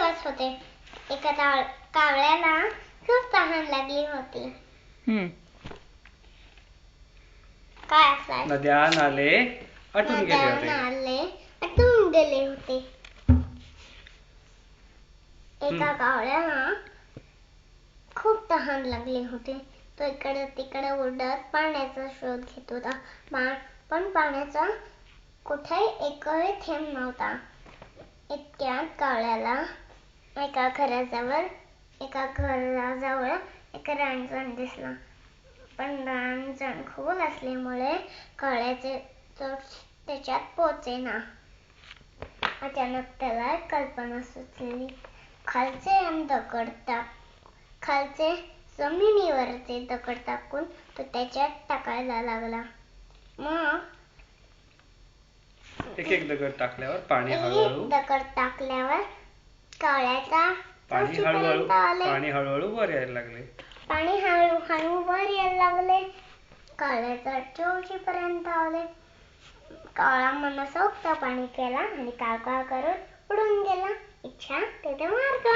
दिवस होते. एका कावळ्याला खूप तहान लागली होती. काय असाय? नद्या नाले आटून गेले होते. एका कावळ्याला खूप तहान लागली होती. तो इकडे तिकडे उडत पाण्याचा शोध घेत होता. पण पाण्याचा कुठेही एकही थेंब नव्हता. इतक्यात कावळ्याला एका घराजवळ एक रांजण दिसला. पण रांजण खोल असल्यामुळे कावळ्याचे चोच त्याच्यात पोचेना. अचानक त्याला एक कल्पना सुचली. खालचे जमिनीवरचे दगड टाकून तो त्याच्यात टाकायला लागला. मग एक दगड टाकल्यावर पाणी हळूहळू वर यायला लागले. कावळ्याच्या चोचीपर्यंत आले. कावळा मनसोक्त पाणी केला आणि काव काव करून उडून गेला. इच्छा तिथे मार्ग.